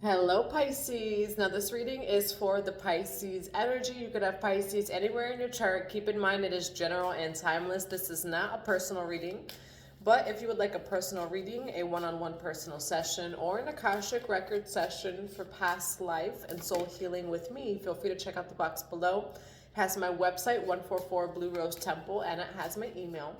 Hello, Pisces. Now, this reading is for the Pisces energy. You could have Pisces anywhere in your chart. Keep in mind it is general and timeless. This is not a personal reading. But if you would like a personal reading, a one-on-one personal session, or an Akashic record session for past life and soul healing with me, feel free to check out the box below. It has my website, 144 Blue Rose Temple, and it has my email.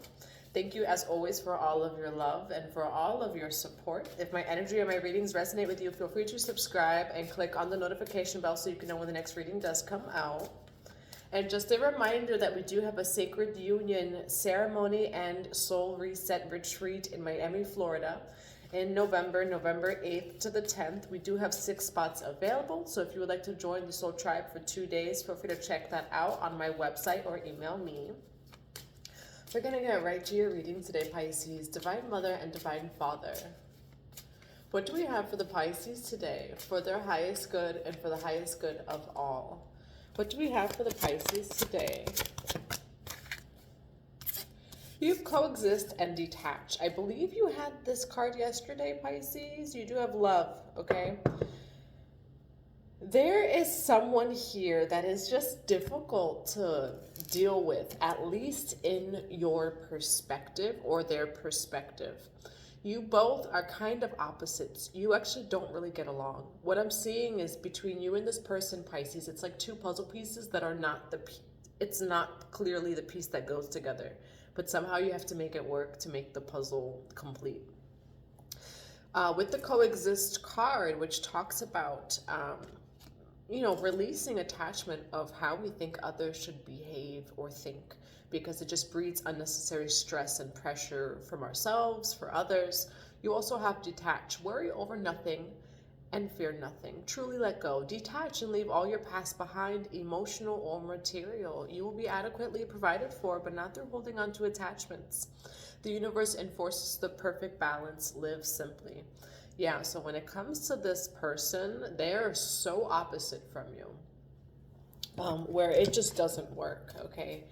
Thank you, as always, for all of your love and for all of your support. If my energy or my readings resonate with you, feel free to subscribe and click on the notification bell so you can know when the next reading does come out. And just a reminder that we do have a Sacred Union ceremony and soul reset retreat in Miami, Florida in November 8th to the 10th. We do have 6 spots available. So if you would like to join the Soul Tribe for 2 days, feel free to check that out on my website or email me. We're going to get right to your reading today, Pisces, Divine Mother and Divine Father. What do we have for the Pisces today, for their highest good and for the highest good of all? What do we have for the Pisces today? You coexist and detach. I believe you had this card yesterday, Pisces. You do have love, okay? There is someone here that is just difficult to deal with, at least in your perspective or their perspective. You both are kind of opposites. You actually don't really get along. What I'm seeing is between you and this person, Pisces, it's like 2 puzzle pieces that are not it's not clearly the piece that goes together, but somehow you have to make it work to make the puzzle complete. With the coexist card, which talks about releasing attachment of how we think others should behave or think, because it just breeds unnecessary stress and pressure from ourselves, for others. You also have detach, worry over nothing and fear nothing. Truly let go, detach and leave all your past behind, emotional or material. You will be adequately provided for, but not through holding on to attachments. The universe enforces the perfect balance. Live simply. Yeah, so when it comes to this person, they're so opposite from you, where it just doesn't work, okay?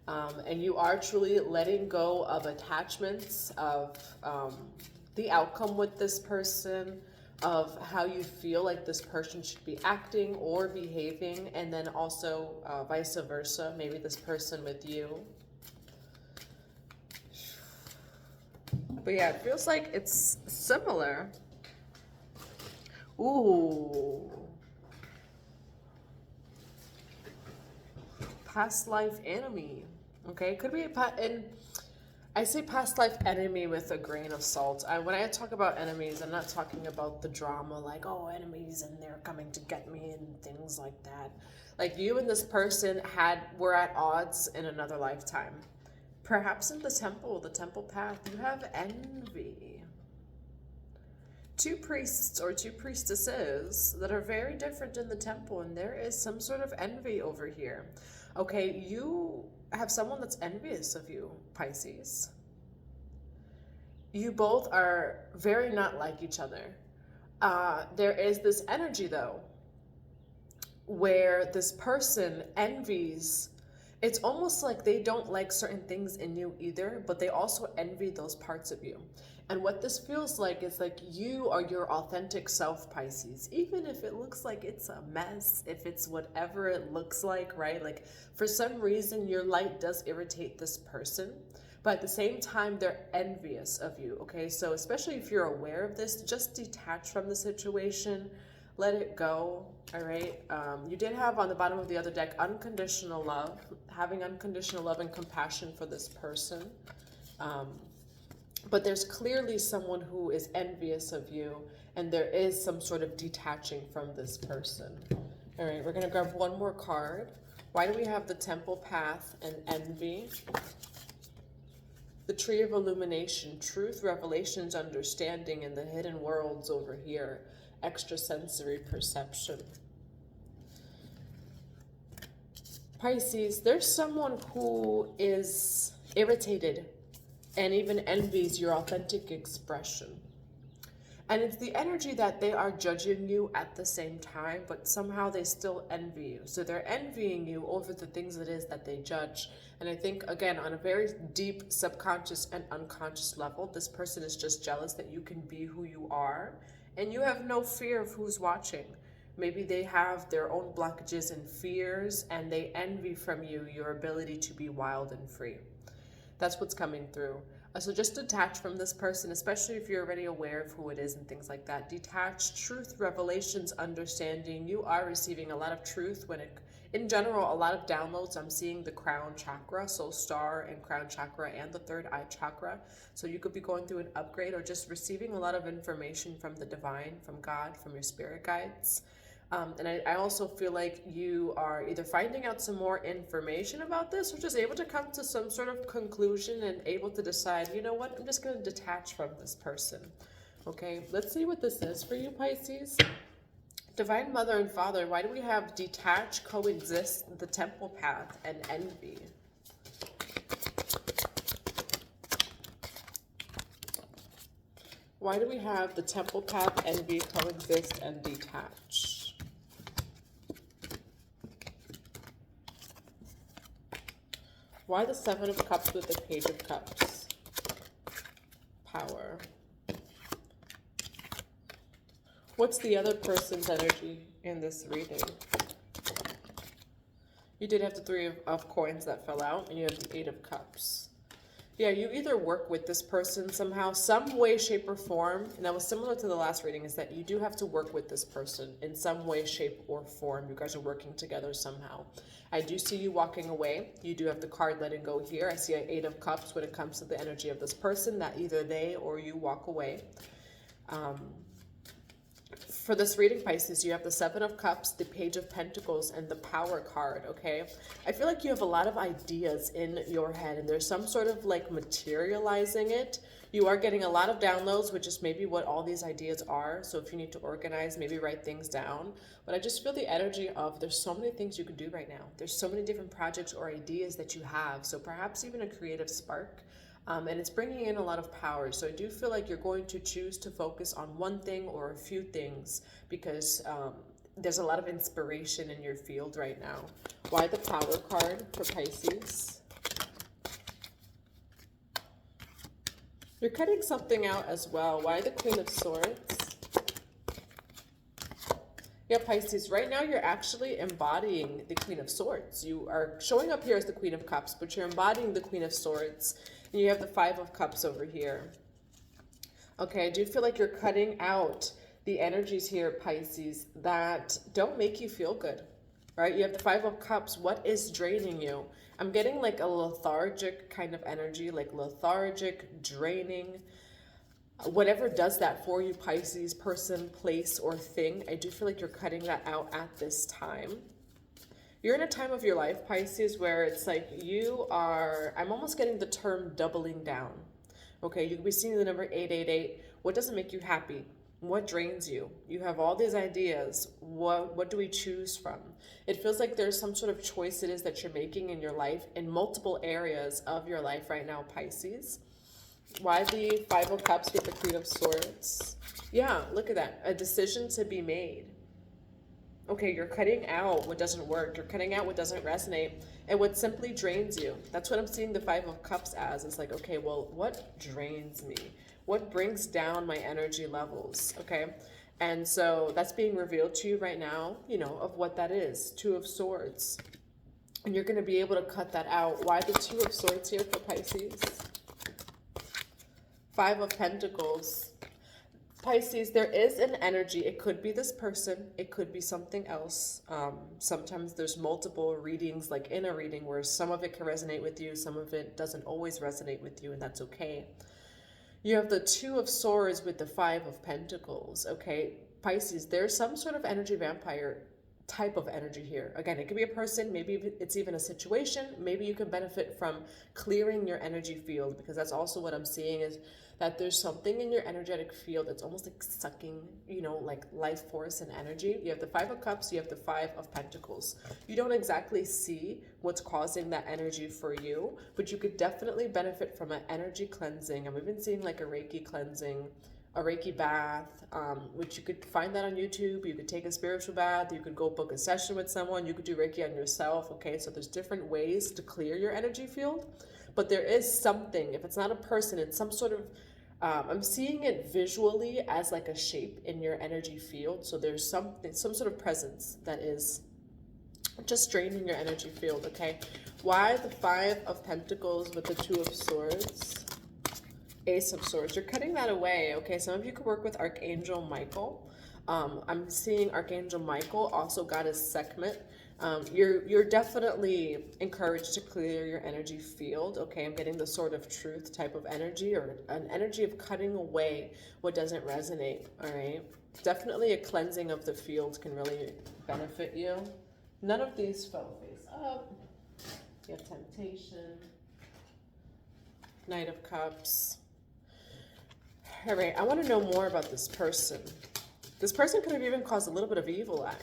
And you are truly letting go of attachments, of the outcome with this person, of how you feel like this person should be acting or behaving, and then also vice versa, maybe this person with you. But yeah, it feels like it's similar. Ooh. Past life enemy. Okay, could be and I say past life enemy with a grain of salt. When I talk about enemies, I'm not talking about the drama like, oh, enemies and they're coming to get me and things like that. Like you and this person were at odds in another lifetime. Perhaps in the temple path, you have envy. 2 priests or 2 priestesses that are very different in the temple, and there is some sort of envy over here. Okay, you have someone that's envious of you, Pisces. You both are very not like each other. There is this energy, though, where this person envies. It's almost like they don't like certain things in you either, but they also envy those parts of you. And what this feels like is like you are your authentic self, Pisces, even if it looks like it's a mess, if it's whatever it looks like, right? Like for some reason, your light does irritate this person, but at the same time, they're envious of you, okay? So especially if you're aware of this, just detach from the situation, let it go, all right? You did have on the bottom of the other deck, unconditional love, having unconditional love and compassion for this person. But there's clearly someone who is envious of you, and there is some sort of detaching from this person. All right, we're going to grab one more card. Why do we have the temple path and envy? The tree of illumination, truth, revelations, understanding, and the hidden worlds over here. Extrasensory perception. Pisces, there's someone who is irritated and even envies your authentic expression. And it's the energy that they are judging you at the same time, but somehow they still envy you. So they're envying you over the things it is that they judge. And I think, again, on a very deep subconscious and unconscious level, this person is just jealous that you can be who you are and you have no fear of who's watching. Maybe they have their own blockages and fears, and they envy from you your ability to be wild and free. That's what's coming through. So just detach from this person, especially if you're already aware of who it is and things like that. Detach, truth, revelations, understanding. You are receiving a lot of truth in general, a lot of downloads. I'm seeing the crown chakra, soul star and crown chakra, and the third eye chakra. So you could be going through an upgrade or just receiving a lot of information from the divine, from God, from your spirit guides. And I also feel like you are either finding out some more information about this or just able to come to some sort of conclusion and able to decide, you know what, I'm just going to detach from this person. Okay, let's see what this is for you, Pisces. Divine Mother and Father, why do we have detach, coexist, the temple path, and envy? Why do we have the temple path, envy, coexist, and detach? Why the Seven of Cups with the Page of Cups? Power. What's the other person's energy in this reading? You did have the Three of Coins that fell out, and you have the Eight of Cups. Yeah, you either work with this person somehow, some way, shape, or form. And that was similar to the last reading, is that you do have to work with this person in some way, shape, or form. You guys are working together somehow. I do see you walking away. You do have the card letting go here. I see an Eight of Cups when it comes to the energy of this person, that either they or you walk away. For this reading, Pisces, you have the Seven of Cups, the Page of Pentacles, and the Power card, okay? I feel like you have a lot of ideas in your head, and there's some sort of like materializing it. You are getting a lot of downloads, which is maybe what all these ideas are. So if you need to organize, maybe write things down. But I just feel the energy of there's so many things you could do right now. There's so many different projects or ideas that you have. So perhaps even a creative spark. And it's bringing in a lot of power. So I do feel like you're going to choose to focus on one thing or a few things because there's a lot of inspiration in your field right now. Why the Power card for Pisces? You're cutting something out as well. Why the Queen of Swords? Yeah, Pisces, right now you're actually embodying the Queen of Swords. You are showing up here as the Queen of Cups, but you're embodying the Queen of Swords. And you have the Five of Cups over here. Okay, I do feel like you're cutting out the energies here, Pisces, that don't make you feel good, right? You have the Five of Cups. What is draining you? I'm getting like a lethargic kind of energy, like lethargic, draining. Whatever does that for you, Pisces, person, place, or thing, I do feel like you're cutting that out at this time. You're in a time of your life, Pisces, where it's like you are, I'm almost getting the term doubling down. Okay, you could be seeing the number 888. What doesn't make you happy? What drains you? You have all these ideas. What do we choose from? It feels like there's some sort of choice it is that you're making in your life, in multiple areas of your life right now, Pisces. Why the Five of Cups with the Queen of Swords? Yeah, look at that. A decision to be made. Okay, you're cutting out what doesn't work. You're cutting out what doesn't resonate and what simply drains you. That's what I'm seeing the Five of Cups as. It's like, okay, well, what drains me? What brings down my energy levels? Okay, and so that's being revealed to you right now, you know, of what that is. Two of Swords. And you're going to be able to cut that out. Why the Two of Swords here for Pisces? Five of Pentacles. Pisces, there is an energy. It could be this person. It could be something else. Sometimes there's multiple readings, like in a reading, where some of it can resonate with you. Some of it doesn't always resonate with you, and that's okay. You have the Two of Swords with the Five of Pentacles, okay? Pisces, there's some sort of energy vampire type of energy here. Again, it could be a person, maybe it's even a situation. Maybe you can benefit from clearing your energy field, because that's also what I'm seeing is that there's something in your energetic field that's almost like sucking, you know, like life force and energy. You have the Five of Cups, you have the Five of Pentacles. You don't exactly see what's causing that energy for you, but you could definitely benefit from an energy cleansing. I'm even seeing like a Reiki cleansing, a Reiki bath, which you could find that on YouTube. You could take a spiritual bath. You could go book a session with someone. You could do Reiki on yourself. Okay, so there's different ways to clear your energy field. But there is something, if it's not a person, it's some sort of I'm seeing it visually as like a shape in your energy field. So there's some sort of presence that is just draining your energy field, okay? Why the Five of Pentacles with the Two of Swords? Ace of Swords. You're cutting that away, okay? Some of you could work with Archangel Michael. I'm seeing Archangel Michael, also Goddess Sekhmet. You're definitely encouraged to clear your energy field, okay? I'm getting the Sword of Truth type of energy, or an energy of cutting away what doesn't resonate, all right? Definitely a cleansing of the field can really benefit you. None of these fell face up. You have Temptation, Knight of Cups. All right, I want to know more about this person. This person could have even caused a little bit of evil eye.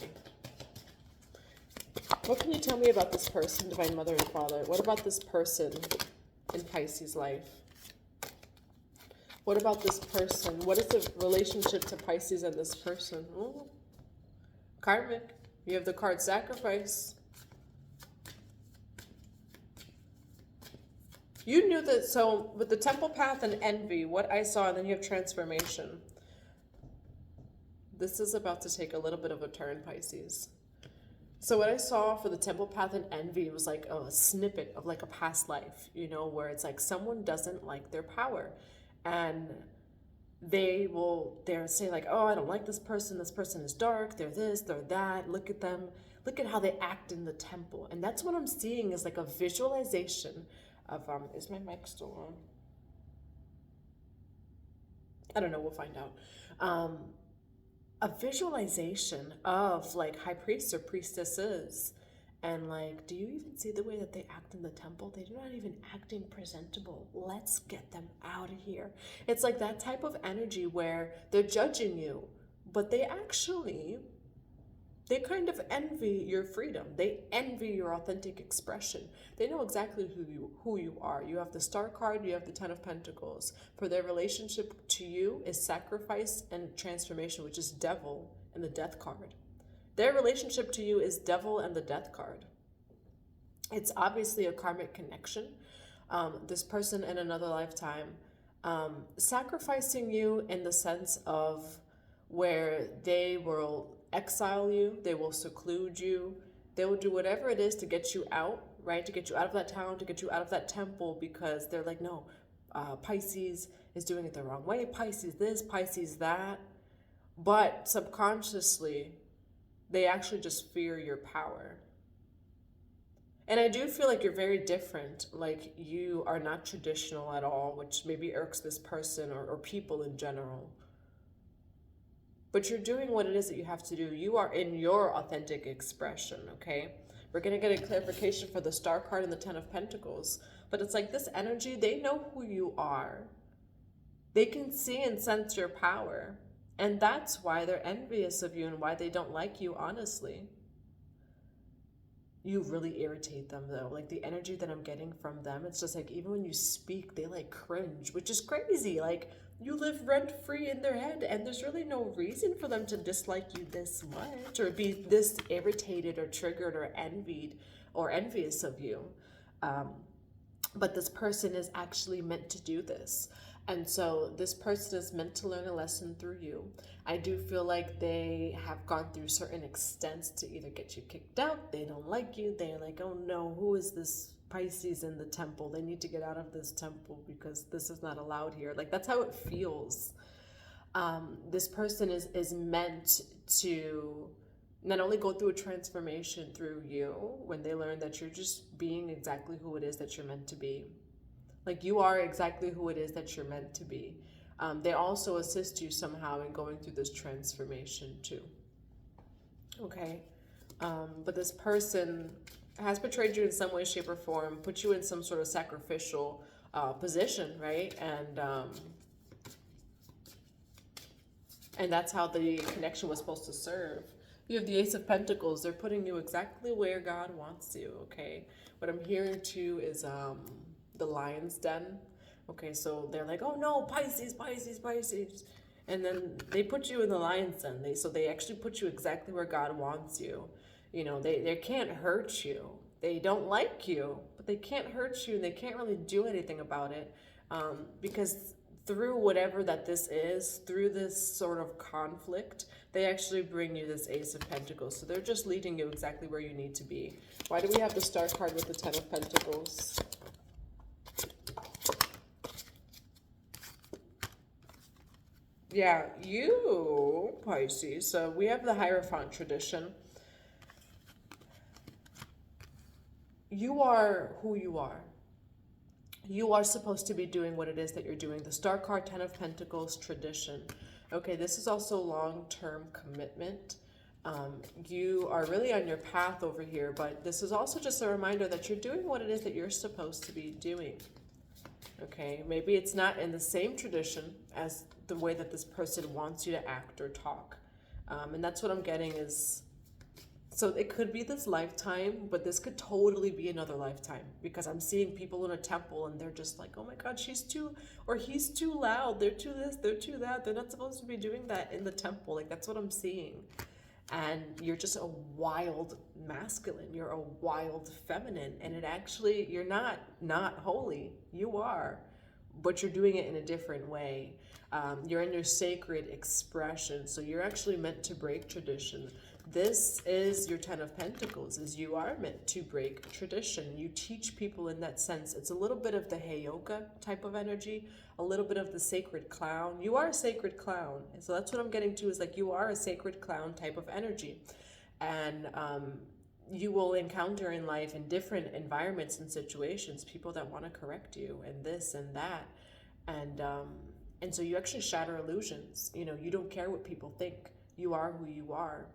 What can you tell me about this person, Divine Mother and Father? What about this person in Pisces life? What about this person? What is the relationship to Pisces and this person? Ooh. Karmic. You have the card Sacrifice. You knew that, so with the Temple Path and Envy, what I saw, and then you have Transformation. This is about to take a little bit of a turn, Pisces. So what I saw for the Temple Path and Envy was like a snippet of like a past life, you know, where it's like someone doesn't like their power. And they'll say like, oh, I don't like this person is dark, they're this, they're that, look at them, look at how they act in the temple. And that's what I'm seeing is like a visualization of, is my mic still on? I don't know, we'll find out. A visualization of like high priests or priestesses. And like, do you even see the way that they act in the temple? They're not even acting presentable. Let's get them out of here. It's like that type of energy where they're judging you, but they kind of envy your freedom. They envy your authentic expression. They know exactly who you are. You have the Star card, you have the Ten of Pentacles. For their relationship to you is Sacrifice and Transformation, which is Devil and the Death card. Their relationship to you is Devil and the Death card. It's obviously a karmic connection. This person in another lifetime sacrificing you in the sense of where they will exile you, they will seclude you, they will do whatever it is to get you out, right? To get you out of that town, to get you out of that temple, because they're like, no, Pisces is doing it the wrong way, Pisces this, Pisces that. But subconsciously, they actually just fear your power. And I do feel like you're very different, like you are not traditional at all, which maybe irks this person or people in general. But you're doing what it is that you have to do. You are in your authentic expression, okay? We're going to get a clarification for the Star card and the Ten of Pentacles. But it's like this energy, they know who you are. They can see and sense your power. And that's why they're envious of you and why they don't like you, honestly. You really irritate them, though. Like the energy that I'm getting from them, it's just like even when you speak, they like cringe, which is crazy. Like you live rent-free in their head, and there's really no reason for them to dislike you this much or be this irritated or triggered or envied or envious of you. But this person is actually meant to do this. And so this person is meant to learn a lesson through you. I do feel like they have gone through certain extents to either get you kicked out, they don't like you, they're like, oh no, who is this Pisces in the temple? They need to get out of this temple because this is not allowed here. Like that's how it feels. This person is meant to not only go through a transformation through you when they learn that you're just being exactly who it is that you're meant to be. Like you are exactly who it is that you're meant to be. They also assist you somehow in going through this transformation too. Okay. But this person has betrayed you in some way, shape, or form, put you in some sort of sacrificial position, right? And that's how the connection was supposed to serve. You have the Ace of Pentacles. They're putting you exactly where God wants you, okay? What I'm hearing too is the Lion's Den. Okay, so they're like, oh no, Pisces, Pisces, Pisces. And then they put you in the Lion's Den. So they actually put you exactly where God wants you. You know, they can't hurt you. They don't like you, but they can't hurt you and they can't really do anything about it because through whatever that this is, through this sort of conflict, they actually bring you this Ace of Pentacles. So they're just leading you exactly where you need to be. Why do we have the Star card with the Ten of Pentacles? Yeah, you, Pisces. So we have the Hierophant tradition. You are who you are. You are supposed to be doing what it is that you're doing. The Star card, Ten of Pentacles, tradition. Okay, this is also long-term commitment. You are really on your path over here, but this is also just a reminder that you're doing what it is that you're supposed to be doing. Okay, maybe it's not in the same tradition as the way that this person wants you to act or talk. And that's what I'm getting is, so it could be this lifetime, but this could totally be another lifetime, because I'm seeing people in a temple and they're just like, oh my God, she's too, or he's too loud. They're too this, they're too that. They're not supposed to be doing that in the temple. Like, that's what I'm seeing. And you're just a wild masculine. You're a wild feminine. And it actually, you're not holy. You are, but you're doing it in a different way. You're in your sacred expression. So you're actually meant to break tradition. This is your Ten of Pentacles, is you are meant to break tradition. You teach people in that sense. It's a little bit of the Heyoka type of energy, a little bit of the sacred clown. You are a sacred clown. And so that's what I'm getting to, is like you are a sacred clown type of energy. And you will encounter in life, in different environments and situations, people that want to correct you and this and that. And so you actually shatter illusions. You know, you don't care what people think. You are who you are.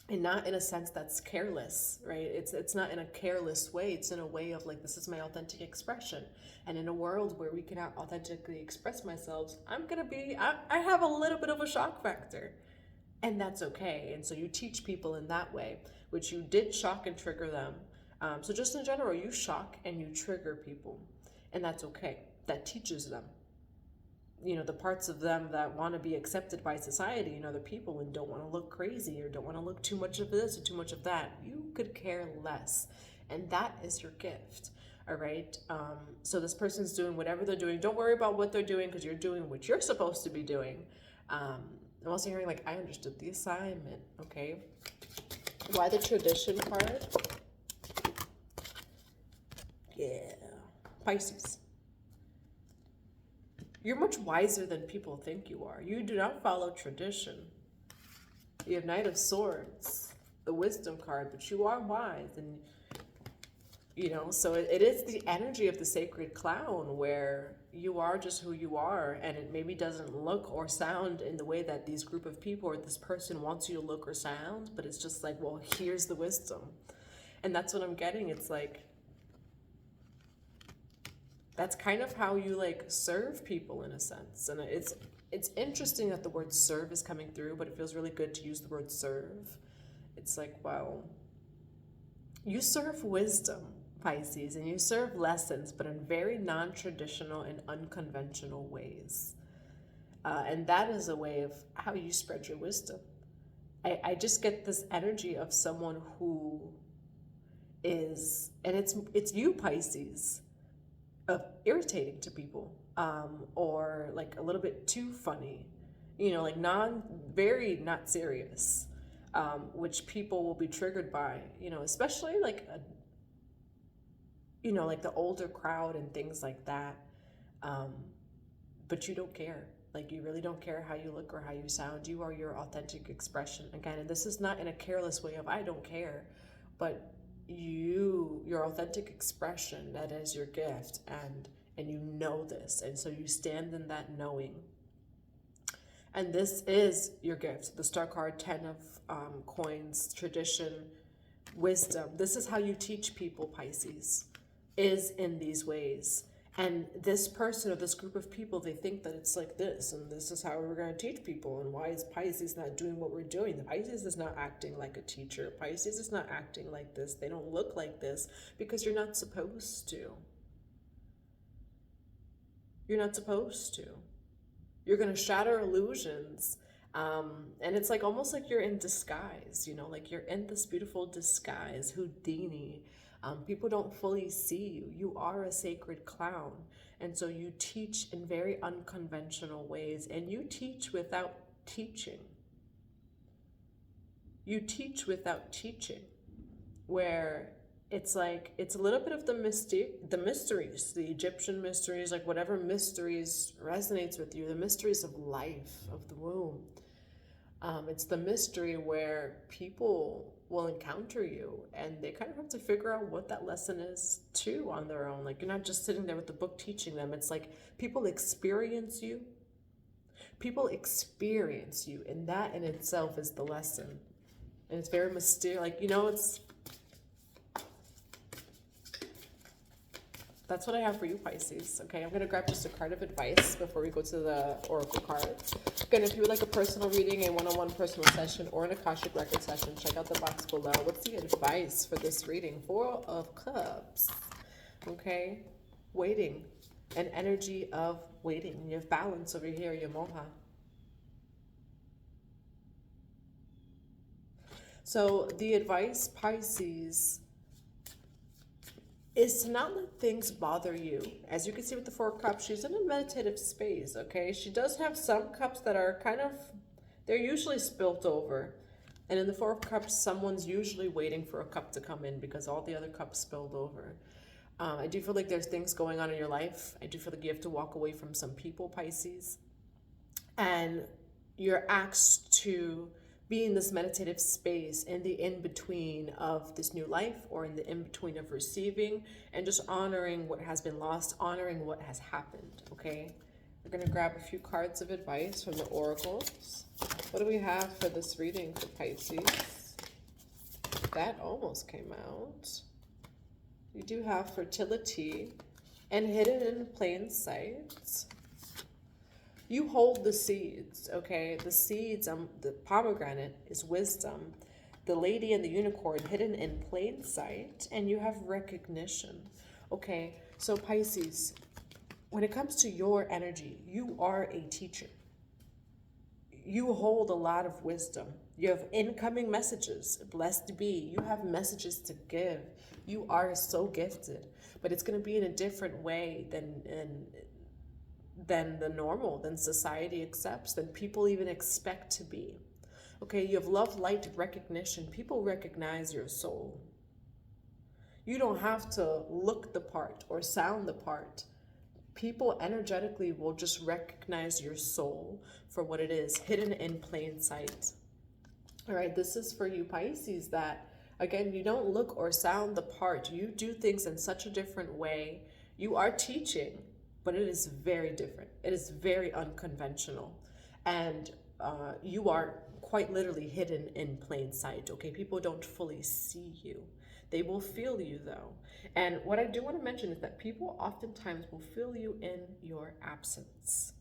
And not in a sense that's careless, right? It's not in a careless way. It's in a way of like, this is my authentic expression. And in a world where we cannot authentically express ourselves, I have a little bit of a shock factor. And that's okay. And so you teach people in that way, which you did shock and trigger them. So just in general, you shock and you trigger people. And that's okay. That teaches them. You know, the parts of them that want to be accepted by society and other people and don't want to look crazy or don't want to look too much of this or too much of that, you could care less. And that is your gift. All right. So this person's doing whatever they're doing. Don't worry about what they're doing, because you're doing what you're supposed to be doing. I'm also hearing like, I understood the assignment. Okay. Why the tradition card? Yeah. Pisces. You're much wiser than people think you are. You do not follow tradition. You have Knight of Swords, the Wisdom card, but you are wise. And, you know, so it is the energy of the sacred clown, where you are just who you are, and it maybe doesn't look or sound in the way that these group of people or this person wants you to look or sound, but it's just like, well, here's the wisdom. And that's what I'm getting. It's like, that's kind of how you like serve people in a sense. And it's interesting that the word serve is coming through, but it feels really good to use the word serve. It's like, wow, you serve wisdom, Pisces, and you serve lessons, but in very non-traditional and unconventional ways. And that is a way of how you spread your wisdom. I just get this energy of someone who is, and it's you, Pisces, of irritating to people, or like a little bit too funny, you know, like very not serious, which people will be triggered by, you know, especially like like the older crowd and things like that. But you don't care. Like, you really don't care how you look or how you sound. You are your authentic expression. Again, and this is not in a careless way of I don't care, but your authentic expression, that is your gift, and you know this, and so you stand in that knowing. And this is your gift, the Star card, 10 of coins, tradition, wisdom. This is how you teach people, Pisces, is in these ways. And this person or this group of people, they think that it's like this, and this is how we're going to teach people. And why is Pisces not doing what we're doing? The Pisces is not acting like a teacher. Pisces is not acting like this. They don't look like this, because you're not supposed to. You're not supposed to. You're going to shatter illusions. And it's like almost like you're in disguise, you know, like you're in this beautiful disguise, Houdini. People don't fully see you. You are a sacred clown. And so you teach in very unconventional ways, and you teach without teaching. You teach without teaching, where it's like, it's a little bit of the mysteries, the Egyptian mysteries, like whatever mysteries resonates with you, the mysteries of life, of the womb. It's the mystery where people will encounter you and they kind of have to figure out what that lesson is too on their own. Like, you're not just sitting there with the book teaching them. It's like people experience you. People experience you, and that in itself is the lesson. And it's very mysterious. Like, you know, that's what I have for you, Pisces. Okay, I'm going to grab just a card of advice before we go to the oracle cards. Again, if you would like a personal reading, a one-on-one personal session, or an Akashic record session, check out the box below. What's the advice for this reading? Four of Cups. Okay, waiting. An energy of waiting. You have balance over here, your moha. So the advice, Pisces, is to not let things bother you. As you can see with the Four of Cups, she's in a meditative space, okay? She does have some cups that are kind of, they're usually spilt over. And in the Four of Cups, someone's usually waiting for a cup to come in because all the other cups spilled over. I do feel like there's things going on in your life. I do feel like you have to walk away from some people, Pisces. And you're asked to be in this meditative space in the in-between of this new life, or in the in-between of receiving, and just honoring what has been lost, honoring what has happened, okay? We're going to grab a few cards of advice from the oracles. What do we have for this reading for Pisces? That almost came out. We do have fertility and hidden in plain sight. You hold the seeds, okay? The seeds, the pomegranate is wisdom. The lady and the unicorn hidden in plain sight, and you have recognition, okay? So Pisces, when it comes to your energy, you are a teacher. You hold a lot of wisdom. You have incoming messages, blessed be. You have messages to give. You are so gifted, but it's going to be in a different way than the normal, than society accepts, than people even expect to be. Okay, you have love, light, recognition. People recognize your soul. You don't have to look the part or sound the part. People energetically will just recognize your soul for what it is, hidden in plain sight. All right, this is for you, Pisces, that, again, you don't look or sound the part. You do things in such a different way. You are teaching, but it is very different. It is very unconventional. And you are quite literally hidden in plain sight, okay? People don't fully see you. They will feel you, though. And what I do want to mention is that people oftentimes will feel you in your absence.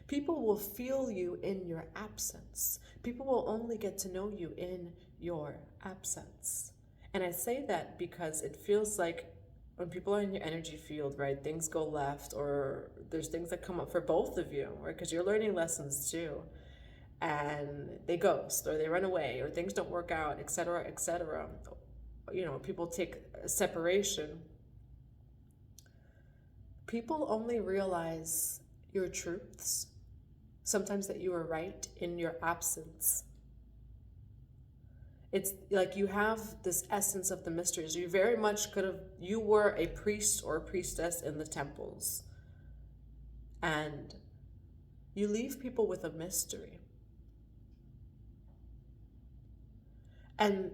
People will feel you in your absence. People will only get to know you in your absence. And I say that because it feels like when people are in your energy field, right, things go left, or there's things that come up for both of you, right, because you're learning lessons too, and they ghost, or they run away, or things don't work out, etc., etc. You know, people take a separation. People only realize your truths, sometimes that you are right, in your absence. It's like you have this essence of the mysteries. You very much could have, you were a priest or a priestess in the temples. And you leave people with a mystery. And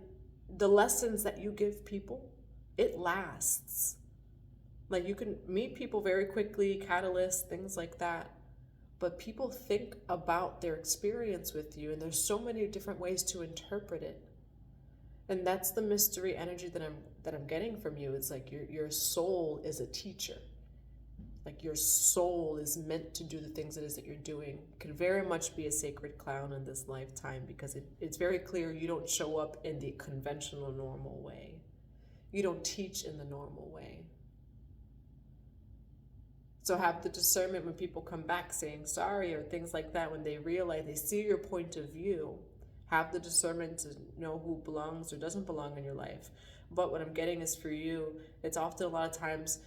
the lessons that you give people, it lasts. Like, you can meet people very quickly, catalysts, things like that. But people think about their experience with you, and there's so many different ways to interpret it. And that's the mystery energy that I'm getting from you. It's like your soul is a teacher. Like, your soul is meant to do the things it is that you're doing. It can very much be a sacred clown in this lifetime, because it's very clear you don't show up in the conventional normal way. You don't teach in the normal way. So have the discernment when people come back saying sorry or things like that, when they realize, they see your point of view, have the discernment to know who belongs or doesn't belong in your life. But what I'm getting is for you, it's often a lot of times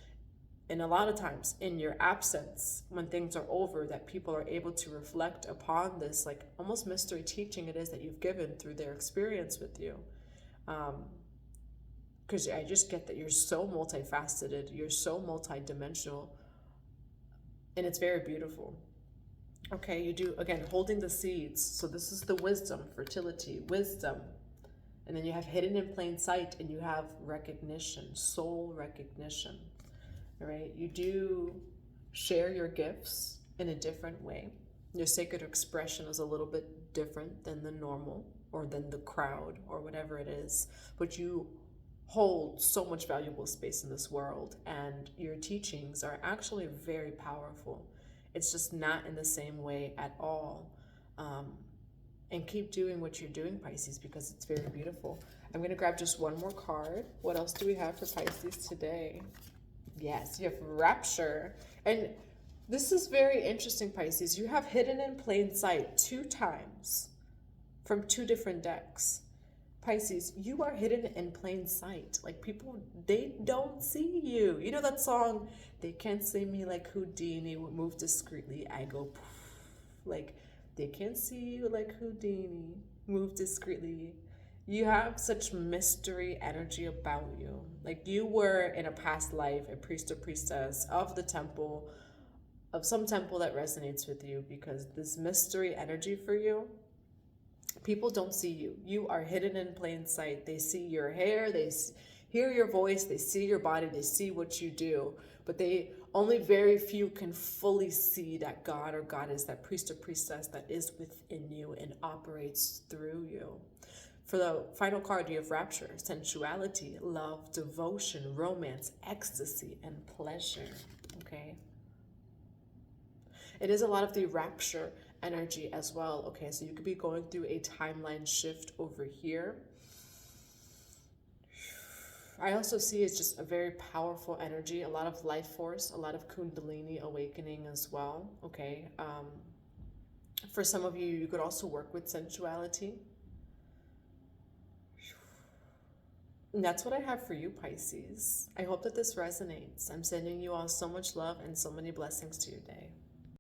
in your absence, when things are over, that people are able to reflect upon this like almost mystery teaching it is that you've given through their experience with you. Because I just get that you're so multifaceted, you're so multidimensional, and it's very beautiful. Okay, you do, again, holding the seeds. So this is the wisdom, fertility, wisdom. And then you have hidden in plain sight, and you have recognition, soul recognition. All right, you do share your gifts in a different way. Your sacred expression is a little bit different than the normal or than the crowd or whatever it is. But you hold so much valuable space in this world, and your teachings are actually very powerful. It's just not in the same way at all. And keep doing what you're doing, Pisces, because it's very beautiful. I'm going to grab just one more card. What else do we have for Pisces today? Yes, you have Rapture. And this is very interesting, Pisces. You have hidden in plain sight 2 times from 2 different decks. Pisces, you are hidden in plain sight. Like, people, they don't see you. You know that song, they can't see me like Houdini, move discreetly, I go poof. Like, they can't see you like Houdini, move discreetly. You have such mystery energy about you. Like, you were in a past life a priest or priestess of the temple, of some temple that resonates with you, because this mystery energy for you, people don't see you. You are hidden in plain sight. They see your hair, they hear your voice, they see your body, they see what you do, but they only very few can fully see that God or goddess, that priest or priestess that is within you and operates through you. For the final card, you have Rapture, sensuality, love, devotion, romance, ecstasy, and pleasure. Okay? It is a lot of the rapture energy as well. Okay, so you could be going through a timeline shift over here. I also see it's just a very powerful energy, a lot of life force, a lot of kundalini awakening as well. Okay, for some of you, you could also work with sensuality. And that's what I have for you, Pisces. I hope that this resonates. I'm sending you all so much love and so many blessings to your day.